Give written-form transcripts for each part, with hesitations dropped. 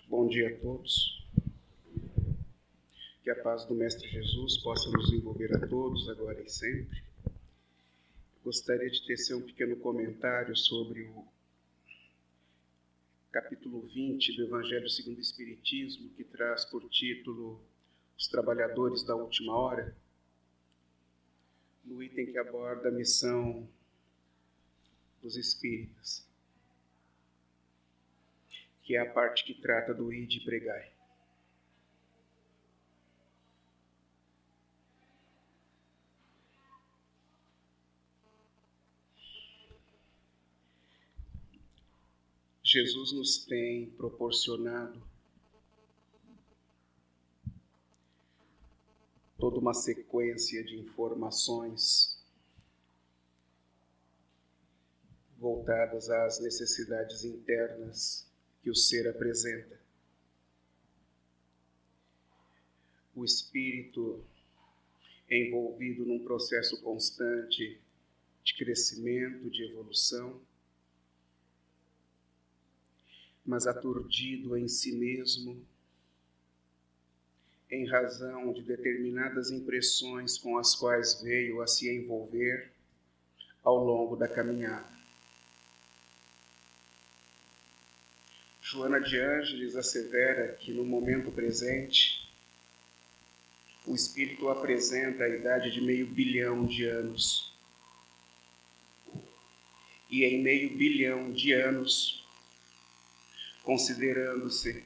Bom dia a todos. Que a paz do Mestre Jesus possa nos envolver a todos, agora e sempre. Gostaria de tecer um pequeno comentário sobre o capítulo 20 do Evangelho segundo o Espiritismo, que traz por título Os Trabalhadores da Última Hora, no item que aborda a missão dos espíritas, que é a parte que trata do ide e pregai. Jesus nos tem proporcionado toda uma sequência de informações voltadas às necessidades internas que o ser apresenta. O espírito é envolvido num processo constante de crescimento, de evolução, mas aturdido em si mesmo, em razão de determinadas impressões com as quais veio a se envolver ao longo da caminhada. Joana de Ângeles assevera que no momento presente, o espírito apresenta a idade de 500 milhões de anos. E em 500 milhões de anos, considerando-se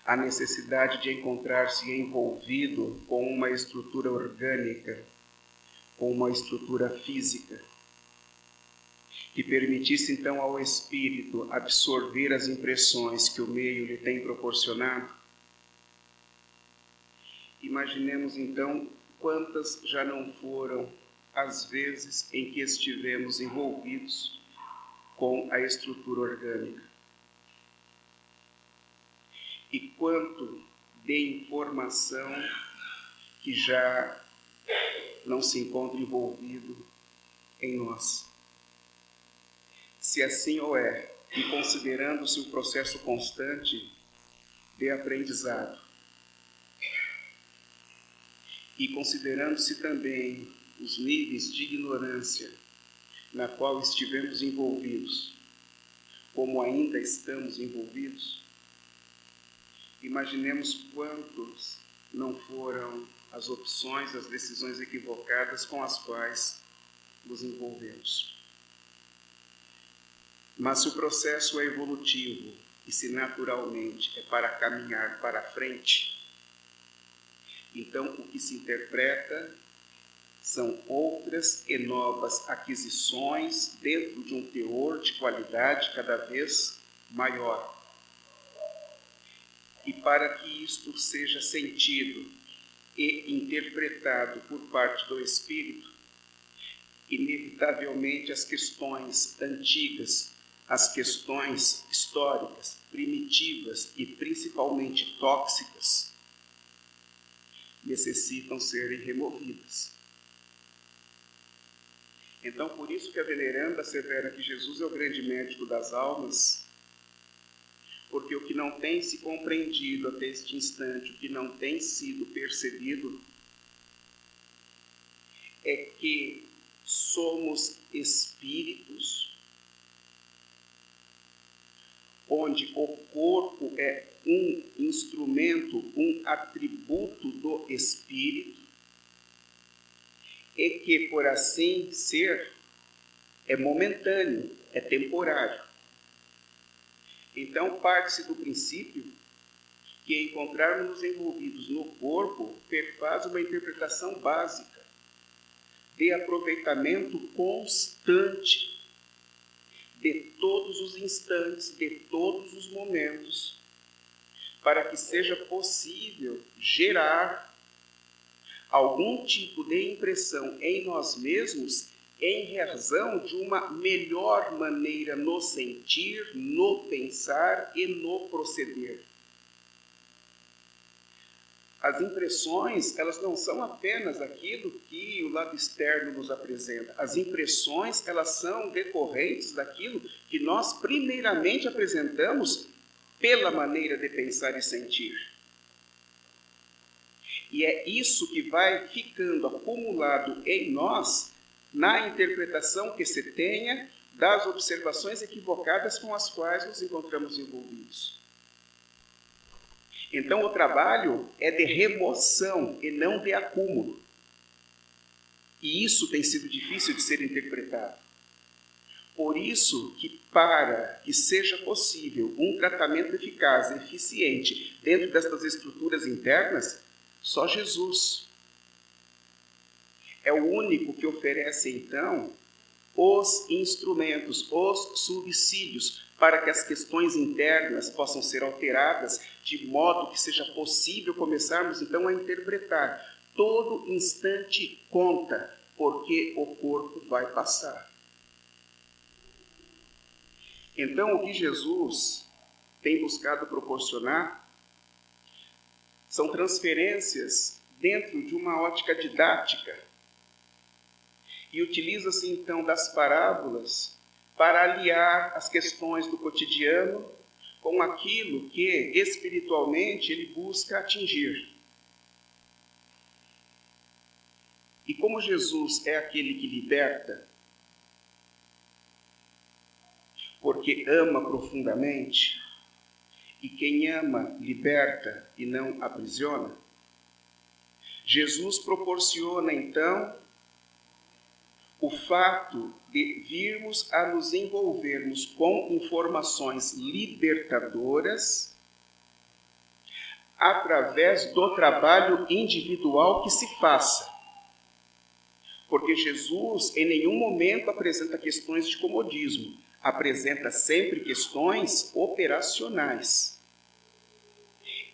a necessidade de encontrar-se envolvido com uma estrutura orgânica, com uma estrutura física, que permitisse então ao espírito absorver as impressões que o meio lhe tem proporcionado. Imaginemos então quantas já não foram as vezes em que estivemos envolvidos com a estrutura orgânica. E quanto de informação que já não se encontra envolvido em nós. Se assim o é, e considerando-se o processo constante de aprendizado, e considerando-se também os níveis de ignorância na qual estivemos envolvidos, como ainda estamos envolvidos, imaginemos quantos não foram as opções, as decisões equivocadas com as quais nos envolvemos. Mas se o processo é evolutivo e se naturalmente é para caminhar para frente, então o que se interpreta são outras e novas aquisições dentro de um teor de qualidade cada vez maior. E para que isto seja sentido e interpretado por parte do espírito, inevitavelmente as questões antigas, as questões históricas, primitivas e principalmente tóxicas, necessitam serem removidas. Então, por isso que a veneranda assevera que Jesus é o grande médico das almas, porque o que não tem se compreendido até este instante, o que não tem sido percebido, é que somos espíritos, onde o corpo é um instrumento, um atributo do espírito, e que, por assim ser, é momentâneo, é temporário. Então, parte-se do princípio que encontrarmos envolvidos no corpo perfaz uma interpretação básica de aproveitamento constante de todos os instantes, de todos os momentos, para que seja possível gerar algum tipo de impressão em nós mesmos em razão de uma melhor maneira no sentir, no pensar e no proceder. As impressões, elas não são apenas aquilo que o lado externo nos apresenta. As impressões, elas são decorrentes daquilo que nós primeiramente apresentamos pela maneira de pensar e sentir. E é isso que vai ficando acumulado em nós na interpretação que se tenha das observações equivocadas com as quais nos encontramos envolvidos. Então, o trabalho é de remoção e não de acúmulo. E isso tem sido difícil de ser interpretado. Por isso que, para que seja possível um tratamento eficaz e eficiente dentro destas estruturas internas, só Jesus é o único que oferece, então, os instrumentos, os subsídios, para que as questões internas possam ser alteradas, de modo que seja possível começarmos, então, a interpretar. Todo instante conta, porque o corpo vai passar. Então, o que Jesus tem buscado proporcionar são transferências dentro de uma ótica didática. E utiliza-se, então, das parábolas para aliar as questões do cotidiano com aquilo que, espiritualmente, ele busca atingir. E como Jesus é aquele que liberta, porque ama profundamente, e quem ama liberta e não aprisiona, Jesus proporciona, então, o fato de virmos a nos envolvermos com informações libertadoras através do trabalho individual que se faça. Porque Jesus, em nenhum momento, apresenta questões de comodismo, apresenta sempre questões operacionais.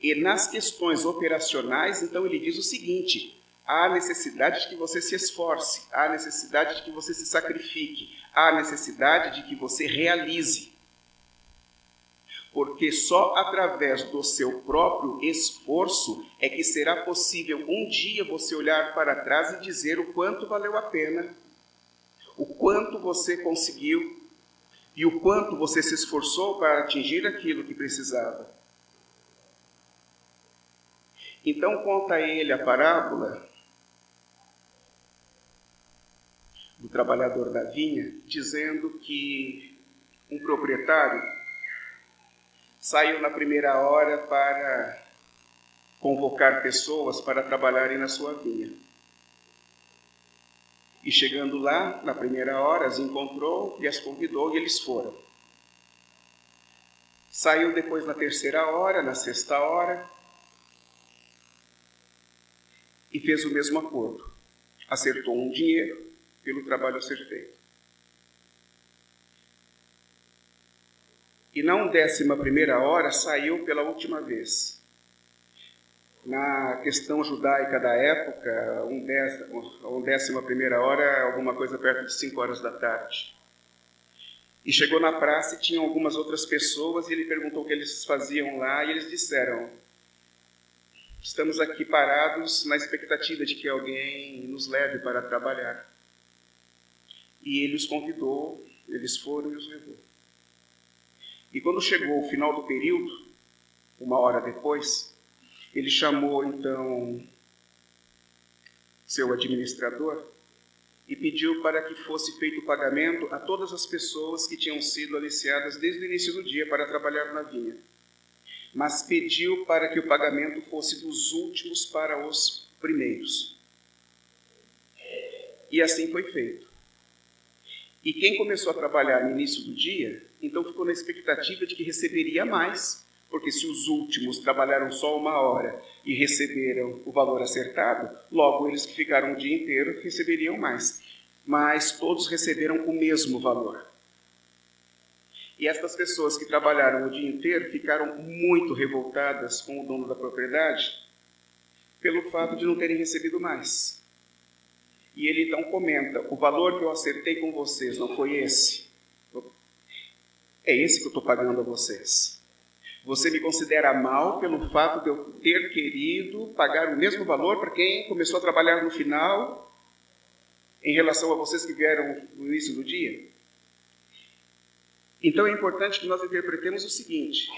E nas questões operacionais, então, ele diz o seguinte: há necessidade de que você se esforce, há necessidade de que você se sacrifique, há necessidade de que você realize. Porque só através do seu próprio esforço é que será possível um dia você olhar para trás e dizer o quanto valeu a pena, o quanto você conseguiu e o quanto você se esforçou para atingir aquilo que precisava. Então conta ele a parábola do trabalhador da vinha, dizendo que um proprietário saiu na primeira hora para convocar pessoas para trabalharem na sua vinha. E chegando lá, na primeira hora, as encontrou e as convidou e eles foram. Saiu depois na terceira hora, na sexta hora, e fez o mesmo acordo. Acertou um dinheiro pelo trabalho a ser feito. E na 11ª hora saiu pela última vez. Na questão judaica da época, a 11ª hora é alguma coisa perto de 5 horas da tarde. E chegou na praça e tinham algumas outras pessoas e ele perguntou o que eles faziam lá e eles disseram: estamos aqui parados na expectativa de que alguém nos leve para trabalhar. E ele os convidou, eles foram e os levou. E quando chegou o final do período, 1 hora depois, ele chamou então seu administrador e pediu para que fosse feito o pagamento a todas as pessoas que tinham sido aliciadas desde o início do dia para trabalhar na vinha. Mas pediu para que o pagamento fosse dos últimos para os primeiros. E assim foi feito. E quem começou a trabalhar no início do dia, então ficou na expectativa de que receberia mais, porque se os últimos trabalharam só 1 hora e receberam o valor acertado, logo eles que ficaram o dia inteiro receberiam mais. Mas todos receberam o mesmo valor. E estas pessoas que trabalharam o dia inteiro ficaram muito revoltadas com o dono da propriedade pelo fato de não terem recebido mais. E ele então comenta: o valor que eu acertei com vocês não foi esse? É esse que eu estou pagando a vocês. Você me considera mal pelo fato de eu ter querido pagar o mesmo valor para quem começou a trabalhar no final, em relação a vocês que vieram no início do dia? Então é importante que nós interpretemos o seguinte: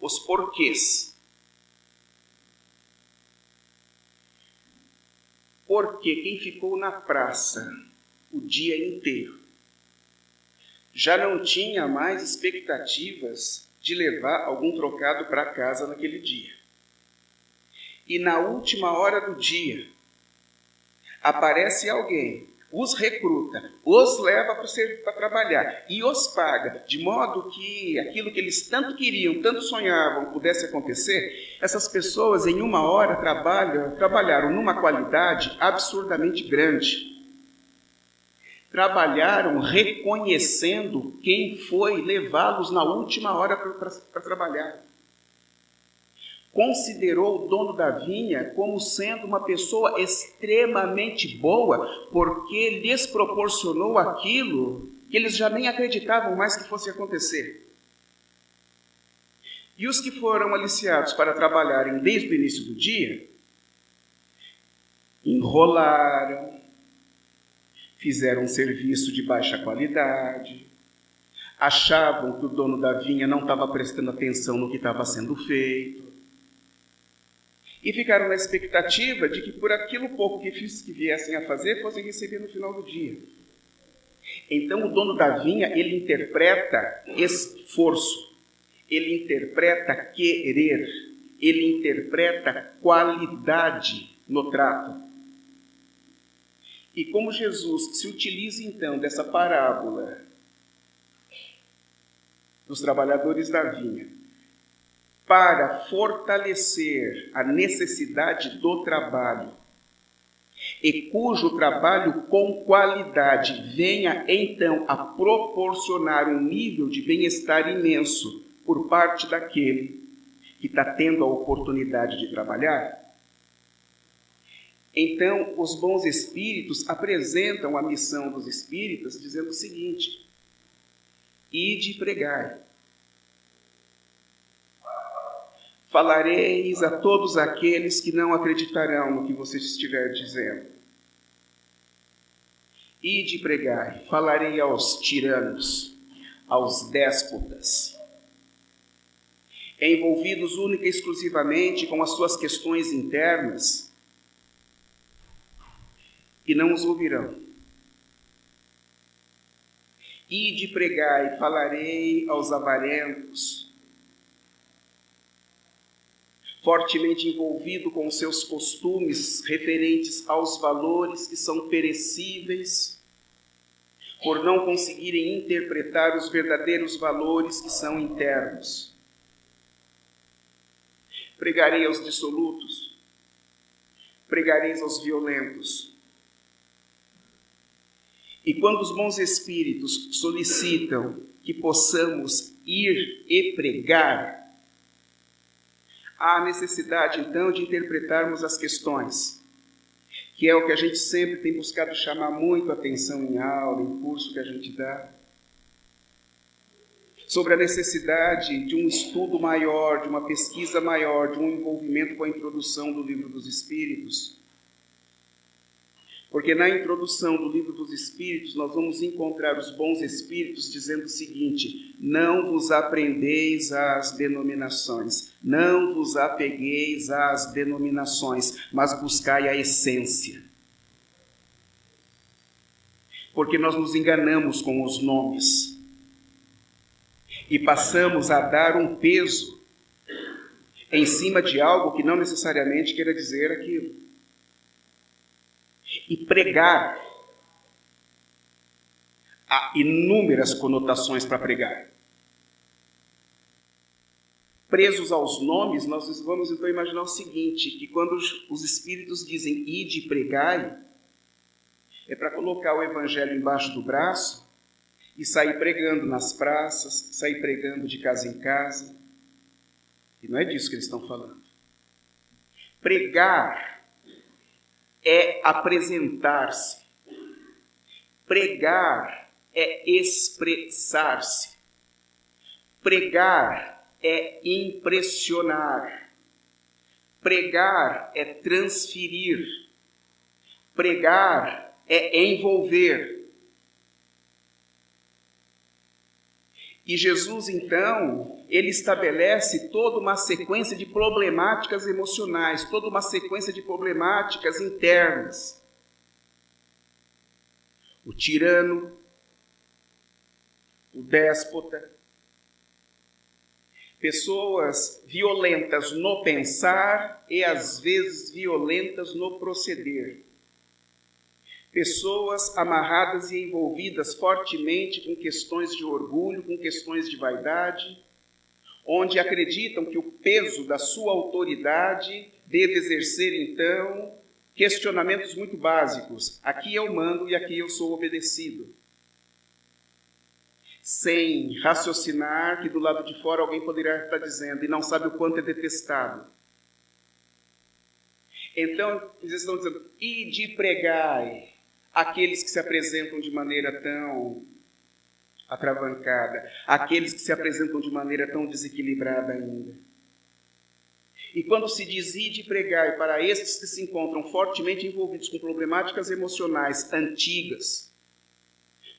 os porquês. Porque quem ficou na praça o dia inteiro já não tinha mais expectativas de levar algum trocado para casa naquele dia. E na última hora do dia, aparece alguém, os recruta, os leva para trabalhar e os paga, de modo que aquilo que eles tanto queriam, tanto sonhavam pudesse acontecer. Essas pessoas em uma hora trabalharam numa qualidade absurdamente grande. Trabalharam reconhecendo quem foi levá-los na última hora para trabalhar. Considerou o dono da vinha como sendo uma pessoa extremamente boa, porque lhes proporcionou aquilo que eles já nem acreditavam mais que fosse acontecer. E os que foram aliciados para trabalharem desde o início do dia, enrolaram, fizeram um serviço de baixa qualidade, achavam que o dono da vinha não estava prestando atenção no que estava sendo feito, e ficaram na expectativa de que por aquilo pouco que viessem a fazer, fossem receber no final do dia. Então o dono da vinha, ele interpreta esforço, ele interpreta querer, ele interpreta qualidade no trato. E como Jesus se utiliza então dessa parábola dos trabalhadores da vinha para fortalecer a necessidade do trabalho, e cujo trabalho com qualidade venha então a proporcionar um nível de bem-estar imenso por parte daquele que está tendo a oportunidade de trabalhar, então os bons espíritos apresentam a missão dos espíritas dizendo o seguinte: ide e pregai. Falareis a todos aqueles que não acreditarão no que você estiver dizendo. Ide e pregai. Falarei aos tiranos, aos déspotas, envolvidos única e exclusivamente com as suas questões internas, e não os ouvirão. Ide e pregai. Falarei aos avarentos, fortemente envolvido com seus costumes referentes aos valores que são perecíveis, por não conseguirem interpretar os verdadeiros valores que são internos. Pregarei aos dissolutos, pregareis aos violentos. E quando os bons espíritos solicitam que possamos ir e pregar, há a necessidade, então, de interpretarmos as questões, que é o que a gente sempre tem buscado chamar muito a atenção em aula, em curso que a gente dá, sobre a necessidade de um estudo maior, de uma pesquisa maior, de um envolvimento com a introdução do Livro dos Espíritos. Porque na introdução do Livro dos Espíritos, nós vamos encontrar os bons espíritos dizendo o seguinte: não vos aprendeis às denominações, não vos apegueis às denominações, mas buscai a essência. Porque nós nos enganamos com os nomes e passamos a dar um peso em cima de algo que não necessariamente queira dizer aquilo. E pregar, há inúmeras conotações para pregar. Presos aos nomes, nós vamos então imaginar o seguinte, que quando os espíritos dizem ide e pregai, é para colocar o evangelho embaixo do braço e sair pregando nas praças, sair pregando de casa em casa. E não é disso que eles estão falando. Pregar é apresentar-se. Pregar é expressar-se. Pregar é impressionar. Pregar é transferir. Pregar é envolver. E Jesus, então, ele estabelece toda uma sequência de problemáticas emocionais, toda uma sequência de problemáticas internas. O tirano, o déspota, pessoas violentas no pensar e às vezes violentas no proceder. Pessoas amarradas e envolvidas fortemente com questões de orgulho, com questões de vaidade, onde acreditam que o peso da sua autoridade deve exercer, então, questionamentos muito básicos. Aqui eu mando e aqui eu sou obedecido. Sem raciocinar que do lado de fora alguém poderia estar dizendo e não sabe o quanto é detestado. Então, eles estão dizendo, ide pregai aqueles que se apresentam de maneira tão atravancada, aqueles que se apresentam de maneira tão desequilibrada ainda. E quando se diz ide pregai para estes que se encontram fortemente envolvidos com problemáticas emocionais antigas,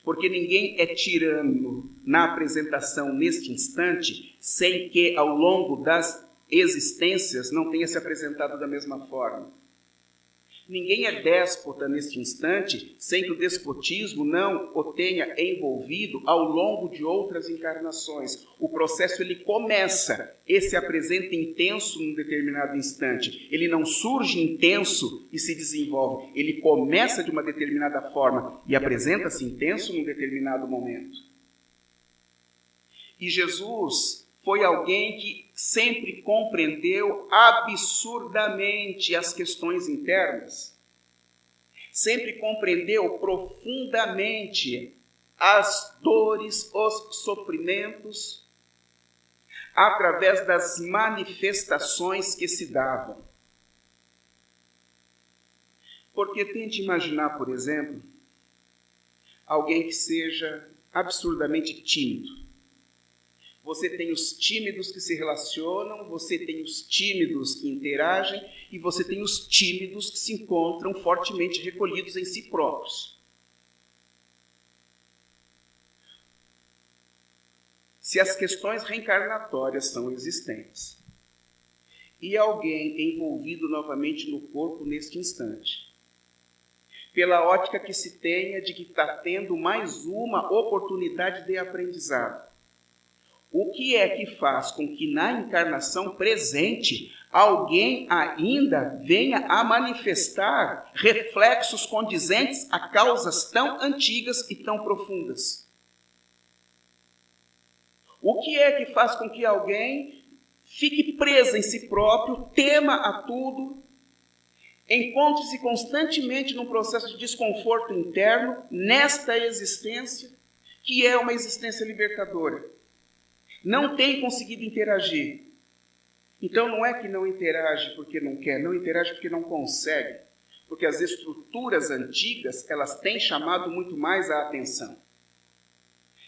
porque ninguém é tirano na apresentação neste instante, sem que ao longo das existências não tenha se apresentado da mesma forma. Ninguém é déspota neste instante, sem que o despotismo não o tenha envolvido ao longo de outras encarnações. O processo ele começa e se apresenta intenso num determinado instante. Ele não surge intenso e se desenvolve. Ele começa de uma determinada forma e apresenta-se intenso num determinado momento. E Jesus foi alguém que sempre compreendeu absurdamente as questões internas, sempre compreendeu profundamente as dores, os sofrimentos, através das manifestações que se davam. Porque tente imaginar, por exemplo, alguém que seja absurdamente tímido. Você tem os tímidos que se relacionam, você tem os tímidos que interagem e você tem os tímidos que se encontram fortemente recolhidos em si próprios. Se as questões reencarnatórias são existentes e alguém envolvido novamente no corpo neste instante, pela ótica que se tenha de que está tendo mais uma oportunidade de aprendizado, o que é que faz com que na encarnação presente alguém ainda venha a manifestar reflexos condizentes a causas tão antigas e tão profundas? O que é que faz com que alguém fique preso em si próprio, tema a tudo, encontre-se constantemente num processo de desconforto interno nesta existência, que é uma existência libertadora? Não tem conseguido interagir. Então não é que não interage porque não quer, não interage porque não consegue. Porque as estruturas antigas, elas têm chamado muito mais a atenção.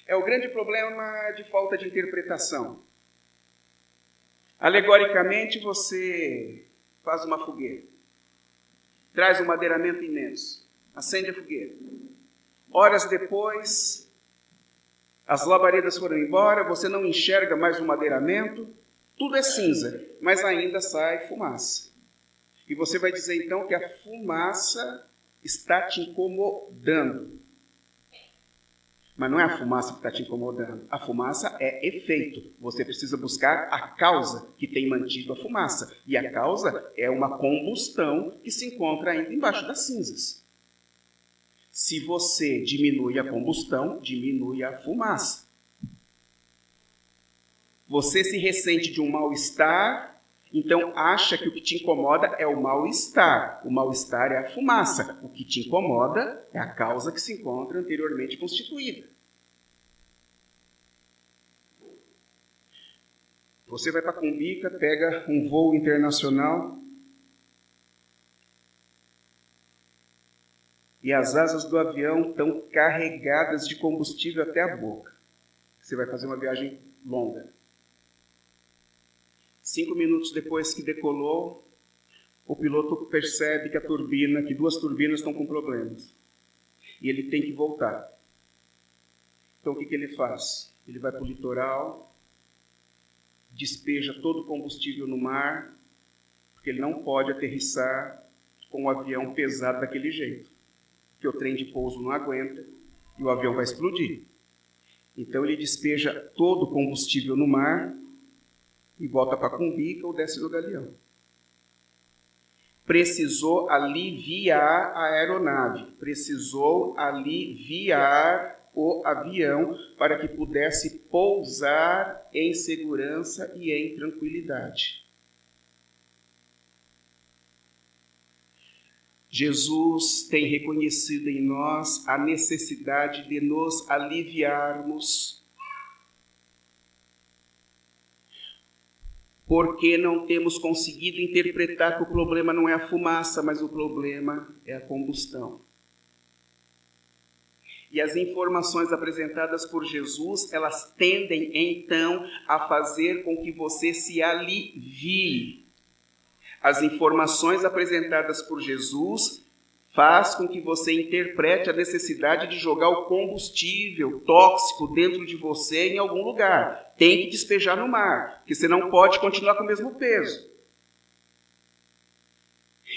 É o grande problema de falta de interpretação. Alegoricamente, você faz uma fogueira, traz um madeiramento imenso, acende a fogueira. Horas depois, as labaredas foram embora, você não enxerga mais o madeiramento, tudo é cinza, mas ainda sai fumaça. E você vai dizer então que a fumaça está te incomodando. Mas não é a fumaça que está te incomodando. A fumaça é efeito. Você precisa buscar a causa que tem mantido a fumaça. E a causa é uma combustão que se encontra ainda embaixo das cinzas. Se você diminui a combustão, diminui a fumaça. Você se ressente de um mal-estar, então acha que o que te incomoda é o mal-estar. O mal-estar é a fumaça. O que te incomoda é a causa que se encontra anteriormente constituída. Você vai para Cumbica, pega um voo internacional e as asas do avião estão carregadas de combustível até a boca. Você vai fazer uma viagem longa. 5 minutos depois que decolou, o piloto percebe que duas turbinas estão com problemas. E ele tem que voltar. Então o que ele faz? ele vai para o litoral, despeja todo o combustível no mar, porque ele não pode aterrissar com um avião pesado daquele jeito, porque o trem de pouso não aguenta e o avião vai explodir. Então ele despeja todo o combustível no mar e volta para Cumbica ou desce do galeão. Precisou aliviar a aeronave, precisou aliviar o avião para que pudesse pousar em segurança e em tranquilidade. Jesus tem reconhecido em nós a necessidade de nos aliviarmos, porque não temos conseguido interpretar que o problema não é a fumaça, mas o problema é a combustão. E as informações apresentadas por Jesus, elas tendem então a fazer com que você se alivie. As informações apresentadas por Jesus faz com que você interprete a necessidade de jogar o combustível tóxico dentro de você em algum lugar. Tem que despejar no mar, porque você não pode continuar com o mesmo peso.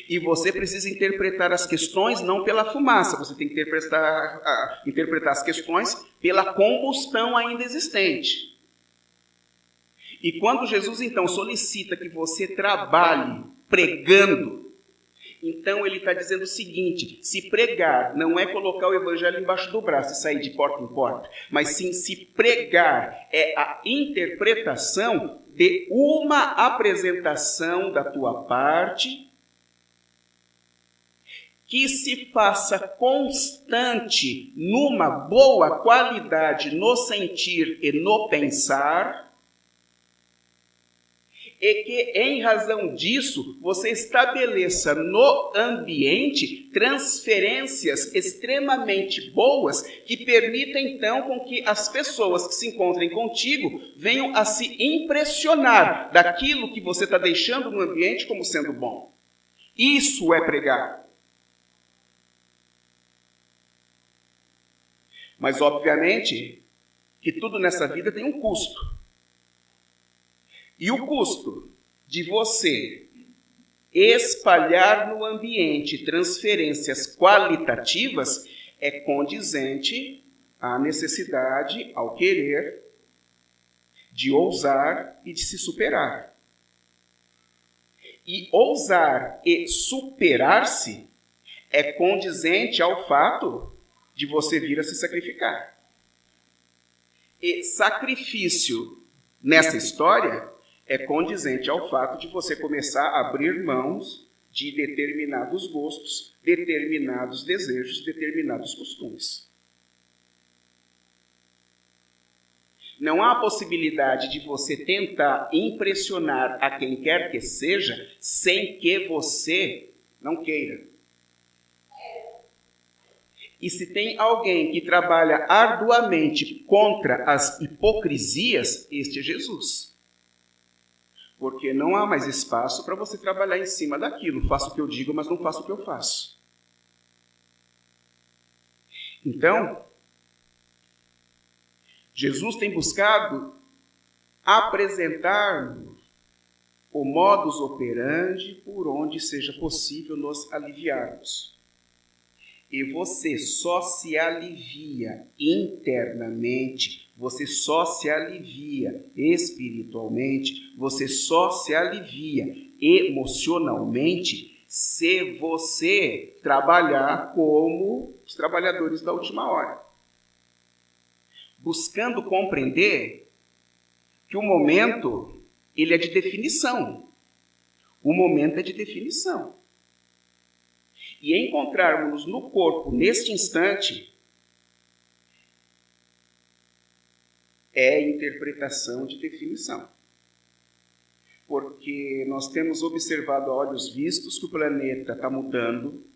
E você precisa interpretar as questões não pela fumaça, você tem que interpretar as questões pela combustão ainda existente. E quando Jesus, então, solicita que você trabalhe pregando, então ele está dizendo o seguinte: se pregar não é colocar o evangelho embaixo do braço e sair de porta em porta, mas sim se pregar é a interpretação de uma apresentação da tua parte que se faça constante numa boa qualidade no sentir e no pensar, e que, em razão disso, você estabeleça no ambiente transferências extremamente boas que permitam, então, com que as pessoas que se encontrem contigo venham a se impressionar daquilo que você está deixando no ambiente como sendo bom. Isso é pregar. Mas, obviamente, que tudo nessa vida tem um custo. E o custo de você espalhar no ambiente transferências qualitativas é condizente à necessidade, ao querer, de ousar e de se superar. E ousar e superar-se é condizente ao fato de você vir a se sacrificar. E sacrifício nessa história é condizente ao fato de você começar a abrir mãos de determinados gostos, determinados desejos, determinados costumes. Não há possibilidade de você tentar impressionar a quem quer que seja sem que você não queira. E se tem alguém que trabalha arduamente contra as hipocrisias, este é Jesus. Porque não há mais espaço para você trabalhar em cima daquilo. Faço o que eu digo, mas não faço o que eu faço. Então, Jesus tem buscado apresentar-nos o modus operandi por onde seja possível nos aliviarmos. E você só se alivia internamente, você só se alivia espiritualmente, você só se alivia emocionalmente se você trabalhar como os trabalhadores da última hora. Buscando compreender que o momento ele é de definição. O momento é de definição. E encontrarmos no corpo, neste instante, é interpretação de definição. Porque nós temos observado a olhos vistos que o planeta está mudando,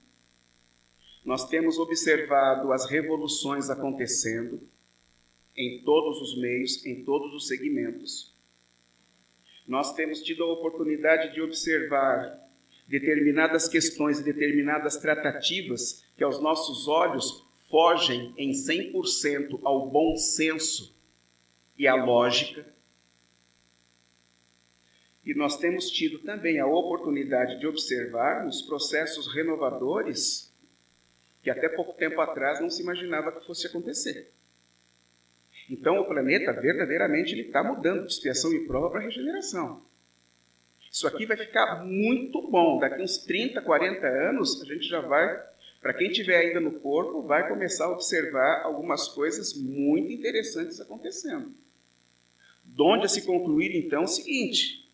nós temos observado as revoluções acontecendo em todos os meios, em todos os segmentos. Nós temos tido a oportunidade de observar determinadas questões e determinadas tratativas que aos nossos olhos fogem em 100% ao bom senso. e a lógica. E nós temos tido também a oportunidade de observarmos processos renovadores que até pouco tempo atrás não se imaginava que fosse acontecer. Então o planeta verdadeiramente está mudando de expiação e prova para regeneração. Isso aqui vai ficar muito bom. Daqui uns 30, 40 anos, a gente já vai, para quem estiver ainda no corpo, vai começar a observar algumas coisas muito interessantes acontecendo. De onde a se concluir, então, o seguinte,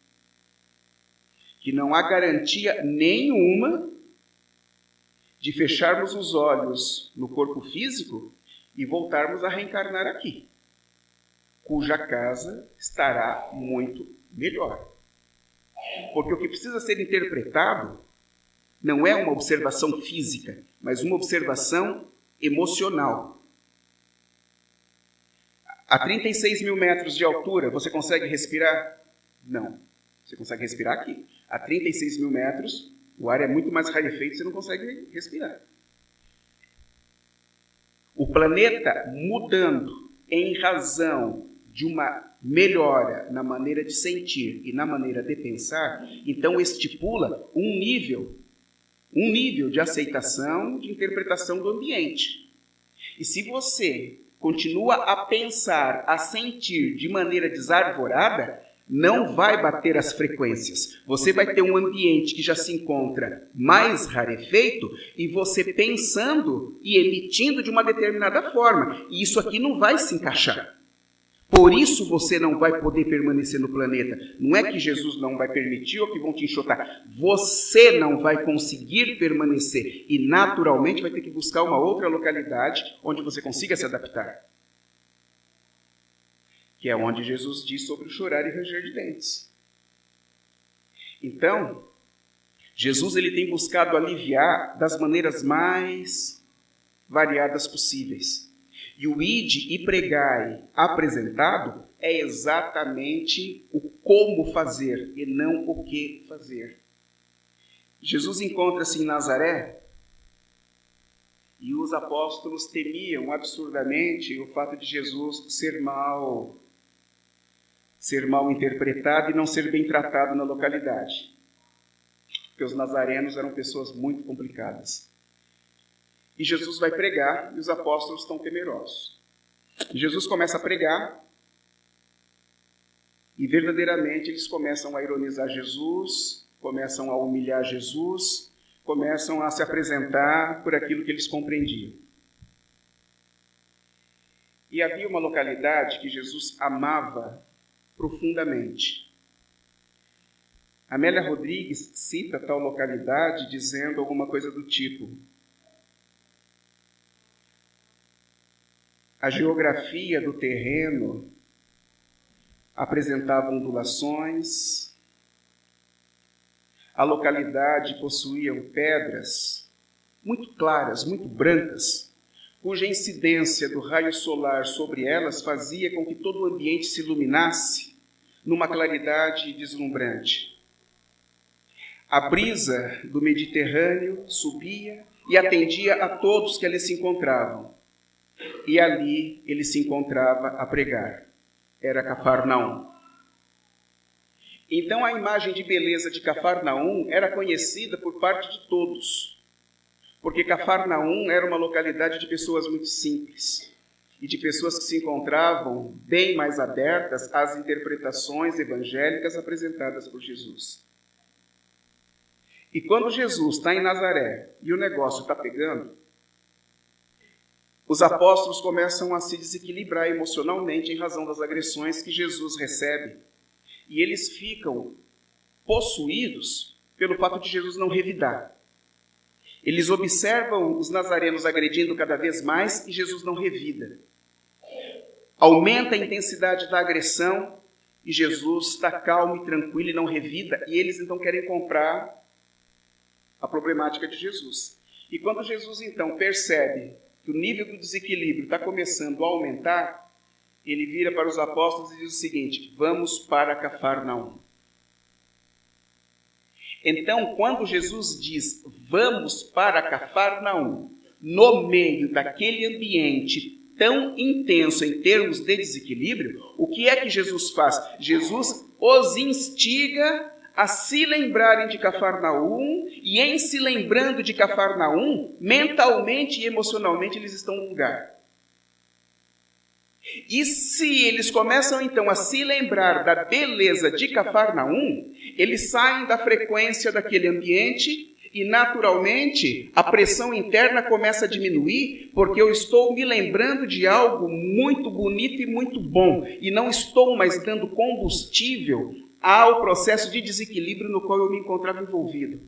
que não há garantia nenhuma de fecharmos os olhos no corpo físico e voltarmos a reencarnar aqui, cuja casa estará muito melhor. Porque o que precisa ser interpretado não é uma observação física, mas uma observação emocional. A 36 mil metros de altura, você consegue respirar? Não. Você consegue respirar aqui. A 36 mil metros, o ar é muito mais rarefeito, você não consegue respirar. O planeta mudando em razão de uma melhora na maneira de sentir e na maneira de pensar, então estipula um nível de aceitação, de interpretação do ambiente. E se você continua a pensar, a sentir de maneira desarvorada, não vai bater as frequências. Você vai ter um ambiente que já se encontra mais rarefeito e você pensando e emitindo de uma determinada forma. E isso aqui não vai se encaixar. Por isso você não vai poder permanecer no planeta. Não é que Jesus não vai permitir ou que vão te enxotar. Você não vai conseguir permanecer e naturalmente vai ter que buscar uma outra localidade onde você consiga se adaptar. Que é onde Jesus diz sobre o chorar e ranger de dentes. Então, Jesus ele tem buscado aliviar das maneiras mais variadas possíveis. E o ide e pregai apresentado é exatamente o como fazer e não o que fazer. Jesus encontra-se em Nazaré e os apóstolos temiam absurdamente o fato de Jesus ser mal interpretado e não ser bem tratado na localidade. Porque os nazarenos eram pessoas muito complicadas. E Jesus vai pregar e os apóstolos estão temerosos. Jesus começa a pregar e verdadeiramente eles começam a ironizar Jesus, começam a humilhar Jesus, começam a se apresentar por aquilo que eles compreendiam. E havia uma localidade que Jesus amava profundamente. Amélia Rodrigues cita tal localidade dizendo alguma coisa do tipo: a geografia do terreno apresentava ondulações, a localidade possuía pedras muito claras, muito brancas, cuja incidência do raio solar sobre elas fazia com que todo o ambiente se iluminasse numa claridade deslumbrante. A brisa do Mediterrâneo subia e atendia a todos que ali se encontravam. E ali ele se encontrava a pregar. Era Cafarnaum. Então a imagem de beleza de Cafarnaum era conhecida por parte de todos. Porque Cafarnaum era uma localidade de pessoas muito simples. E de pessoas que se encontravam bem mais abertas às interpretações evangélicas apresentadas por Jesus. E quando Jesus está em Nazaré e o negócio está pegando, os apóstolos começam a se desequilibrar emocionalmente em razão das agressões que Jesus recebe. E eles ficam possuídos pelo fato de Jesus não revidar. Eles observam os nazarenos agredindo cada vez mais e Jesus não revida. Aumenta a intensidade da agressão e Jesus está calmo e tranquilo e não revida. E eles então querem comprar a problemática de Jesus. E quando Jesus então percebe que o nível do desequilíbrio está começando a aumentar, ele vira para os apóstolos e diz o seguinte: vamos para Cafarnaum. Então, quando Jesus diz, vamos para Cafarnaum, no meio daquele ambiente tão intenso em termos de desequilíbrio, o que é que Jesus faz? Jesus os instiga a se lembrarem de Cafarnaum, e em se lembrando de Cafarnaum, mentalmente e emocionalmente eles estão no lugar. E se eles começam então a se lembrar da beleza de Cafarnaum, eles saem da frequência daquele ambiente e naturalmente a pressão interna começa a diminuir, porque eu estou me lembrando de algo muito bonito e muito bom, e não estou mais dando combustível ao processo de desequilíbrio no qual eu me encontrava envolvido.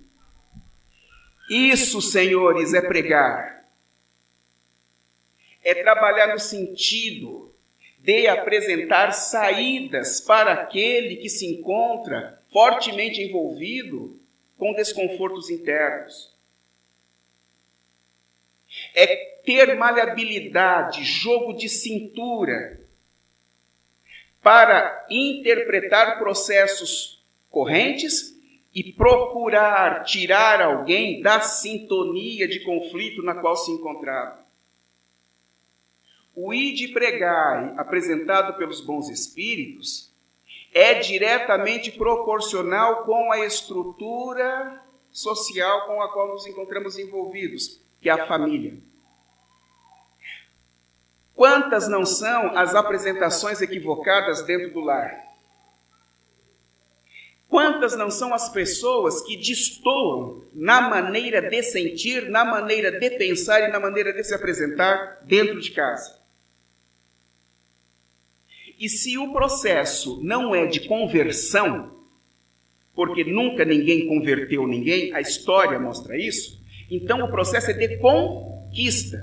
Isso, senhores, é pregar. É trabalhar no sentido de apresentar saídas para aquele que se encontra fortemente envolvido com desconfortos internos. É ter maleabilidade, jogo de cintura, para interpretar processos correntes e procurar tirar alguém da sintonia de conflito na qual se encontrava. O ide pregai, apresentado pelos bons espíritos, é diretamente proporcional com a estrutura social com a qual nos encontramos envolvidos, que é a família. Quantas não são as apresentações equivocadas dentro do lar? Quantas não são as pessoas que destoam na maneira de sentir, na maneira de pensar e na maneira de se apresentar dentro de casa? E se o processo não é de conversão, porque nunca ninguém converteu ninguém, a história mostra isso, então o processo é de conquista.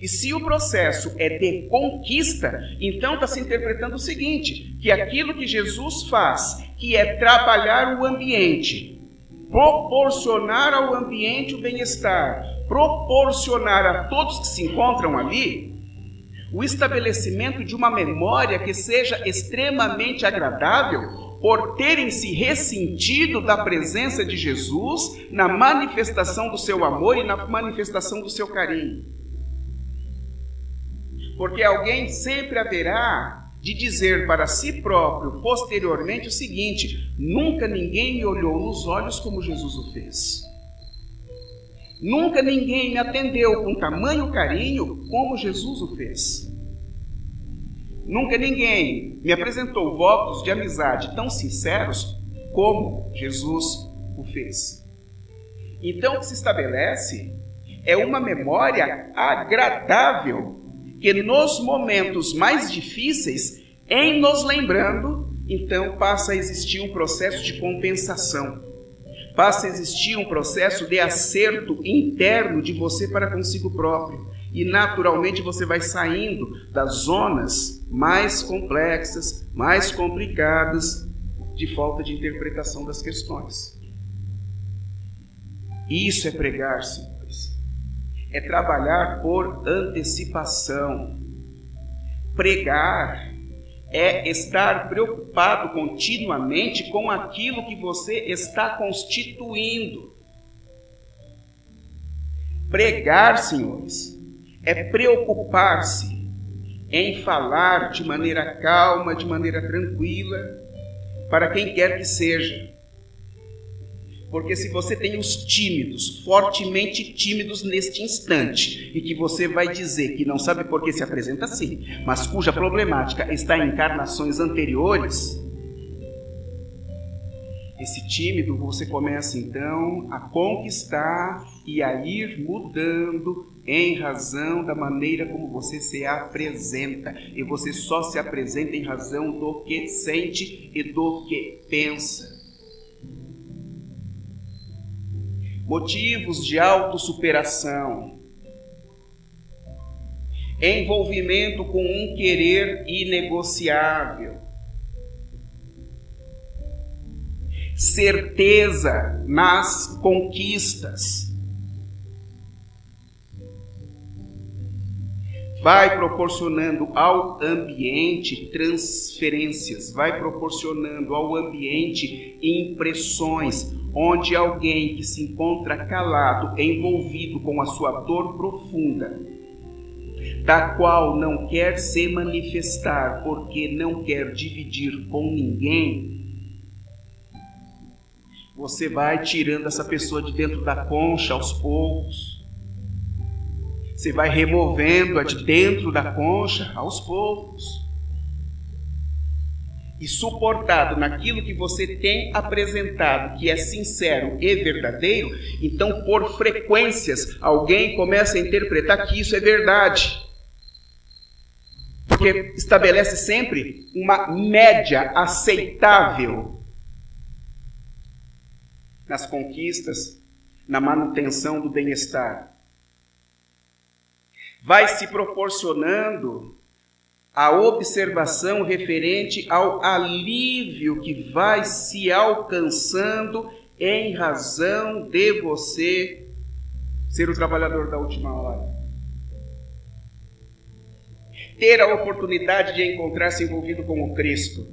E se o processo é de conquista, então está se interpretando o seguinte, que aquilo que Jesus faz, que é trabalhar o ambiente, proporcionar ao ambiente o bem-estar, proporcionar a todos que se encontram ali, o estabelecimento de uma memória que seja extremamente agradável por terem se ressentido da presença de Jesus na manifestação do seu amor e na manifestação do seu carinho. Porque alguém sempre haverá de dizer para si próprio, posteriormente, o seguinte: nunca ninguém me olhou nos olhos como Jesus o fez. Nunca ninguém me atendeu com tamanho carinho como Jesus o fez. Nunca ninguém me apresentou votos de amizade tão sinceros como Jesus o fez. Então, o que se estabelece é uma memória agradável, que nos momentos mais difíceis, em nos lembrando, então passa a existir um processo de compensação. Passa a existir um processo de acerto interno de você para consigo próprio. E naturalmente você vai saindo das zonas mais complexas, mais complicadas, de falta de interpretação das questões. Isso é pregar, senhores. É trabalhar por antecipação. Pregar é estar preocupado continuamente com aquilo que você está constituindo. Pregar, senhores, é preocupar-se em falar de maneira calma, de maneira tranquila, para quem quer que seja. Porque se você tem os tímidos, fortemente tímidos neste instante, e que você vai dizer que não sabe por que se apresenta assim, mas cuja problemática está em encarnações anteriores, esse tímido você começa então a conquistar e a ir mudando em razão da maneira como você se apresenta. E você só se apresenta em razão do que sente e do que pensa. Motivos de autossuperação. Envolvimento com um querer inegociável. Certeza nas conquistas. Vai proporcionando ao ambiente transferências, vai proporcionando ao ambiente impressões, onde alguém que se encontra calado, envolvido com a sua dor profunda, da qual não quer se manifestar porque não quer dividir com ninguém, você vai tirando essa pessoa de dentro da concha aos poucos. Você vai removendo-a de dentro da concha aos poucos. E suportado naquilo que você tem apresentado, que é sincero e verdadeiro, então por frequências alguém começa a interpretar que isso é verdade. Porque estabelece sempre uma média aceitável nas conquistas, na manutenção do bem-estar. Vai se proporcionando a observação referente ao alívio que vai se alcançando em razão de você ser o trabalhador da última hora. Ter a oportunidade de encontrar-se envolvido com o Cristo.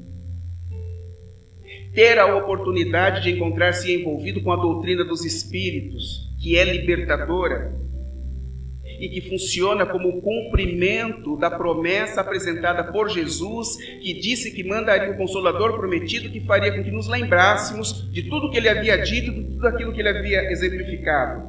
Ter a oportunidade de encontrar-se envolvido com a doutrina dos Espíritos, que é libertadora e que funciona como cumprimento da promessa apresentada por Jesus, que disse que mandaria o Consolador prometido, que faria com que nos lembrássemos de tudo que ele havia dito, de tudo aquilo que ele havia exemplificado.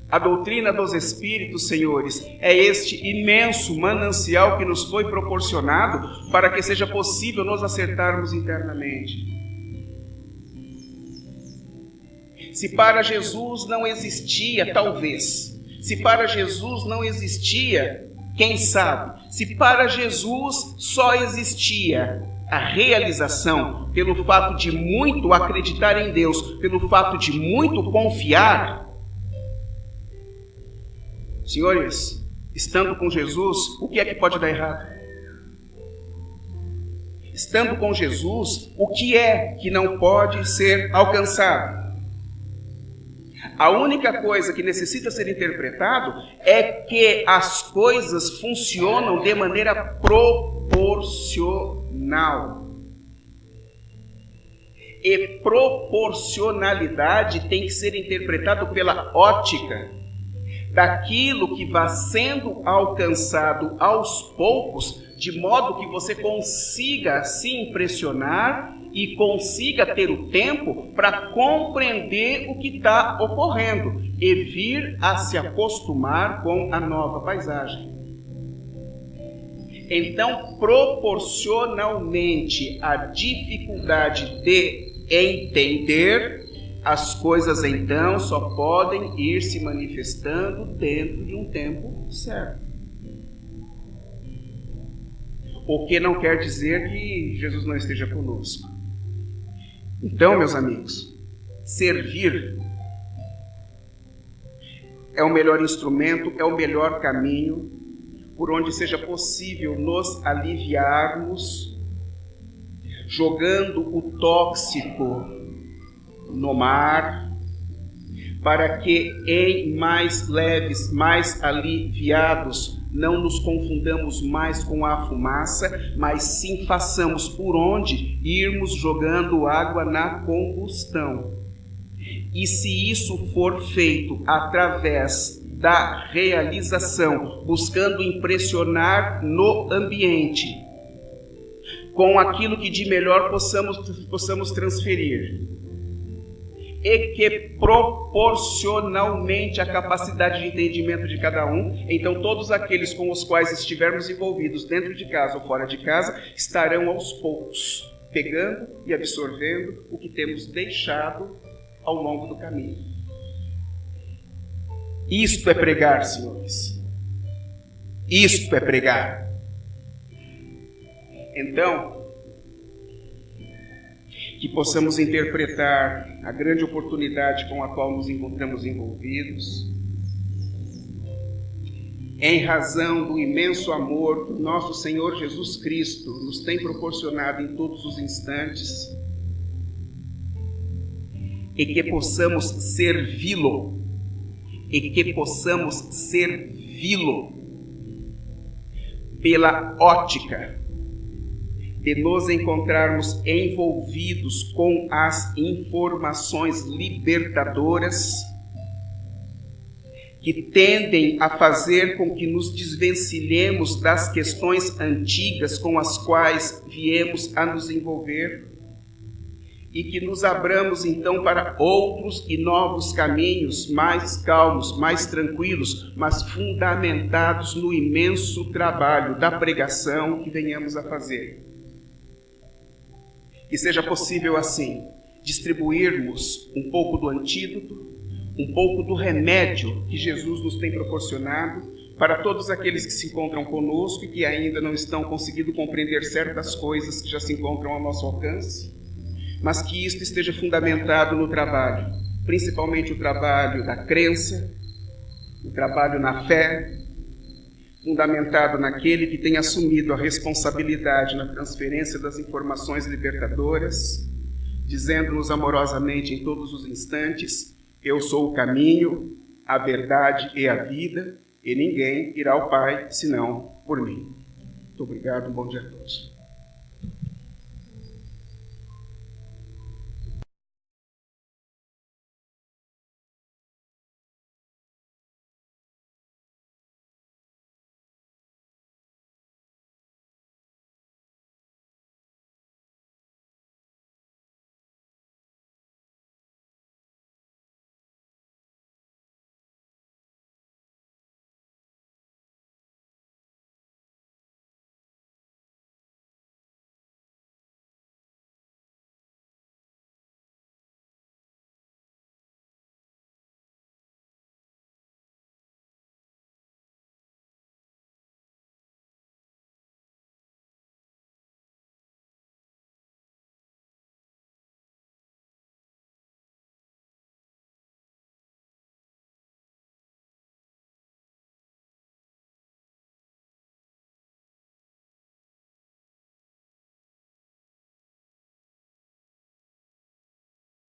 A doutrina dos Espíritos, senhores, é este imenso manancial que nos foi proporcionado para que seja possível nos acertarmos internamente. Se para Jesus não existia, talvez. Se para Jesus não existia, quem sabe? Se para Jesus só existia a realização pelo fato de muito acreditar em Deus, pelo fato de muito confiar, senhores, estando com Jesus, o que é que pode dar errado? Estando com Jesus, o que é que não pode ser alcançado? A única coisa que necessita ser interpretado é que as coisas funcionam de maneira proporcional. E proporcionalidade tem que ser interpretado pela ótica daquilo que vai sendo alcançado aos poucos, de modo que você consiga se impressionar e consiga ter o tempo para compreender o que está ocorrendo e vir a se acostumar com a nova paisagem. Então, proporcionalmente à dificuldade de entender, as coisas então só podem ir se manifestando dentro de um tempo certo. O que não quer dizer que Jesus não esteja conosco. Então, meus amigos, servir é o melhor instrumento, é o melhor caminho por onde seja possível nos aliviarmos, jogando o tóxico no mar, para que em mais leves, mais aliviados, não nos confundamos mais com a fumaça, mas sim façamos por onde irmos jogando água na combustão. E se isso for feito através da realização, buscando impressionar no ambiente, com aquilo que de melhor possamos transferir, e que proporcionalmente à capacidade de entendimento de cada um, então todos aqueles com os quais estivermos envolvidos dentro de casa ou fora de casa, estarão aos poucos pegando e absorvendo o que temos deixado ao longo do caminho. Isto é pregar, senhores. Isto é pregar. Então, que possamos interpretar a grande oportunidade com a qual nos encontramos envolvidos, em razão do imenso amor que o nosso Senhor Jesus Cristo nos tem proporcionado em todos os instantes, e que possamos servi-lo, pela ótica de nos encontrarmos envolvidos com as informações libertadoras que tendem a fazer com que nos desvencilhemos das questões antigas com as quais viemos a nos envolver e que nos abramos então para outros e novos caminhos mais calmos, mais tranquilos, mas fundamentados no imenso trabalho da pregação que venhamos a fazer. Que seja possível assim distribuirmos um pouco do antídoto, um pouco do remédio que Jesus nos tem proporcionado para todos aqueles que se encontram conosco e que ainda não estão conseguindo compreender certas coisas que já se encontram ao nosso alcance, mas que isto esteja fundamentado no trabalho, principalmente o trabalho da crença, o trabalho na fé, fundamentado naquele que tem assumido a responsabilidade na transferência das informações libertadoras, dizendo-nos amorosamente em todos os instantes: eu sou o caminho, a verdade e a vida, e ninguém irá ao Pai senão por mim. Muito obrigado, bom dia a todos.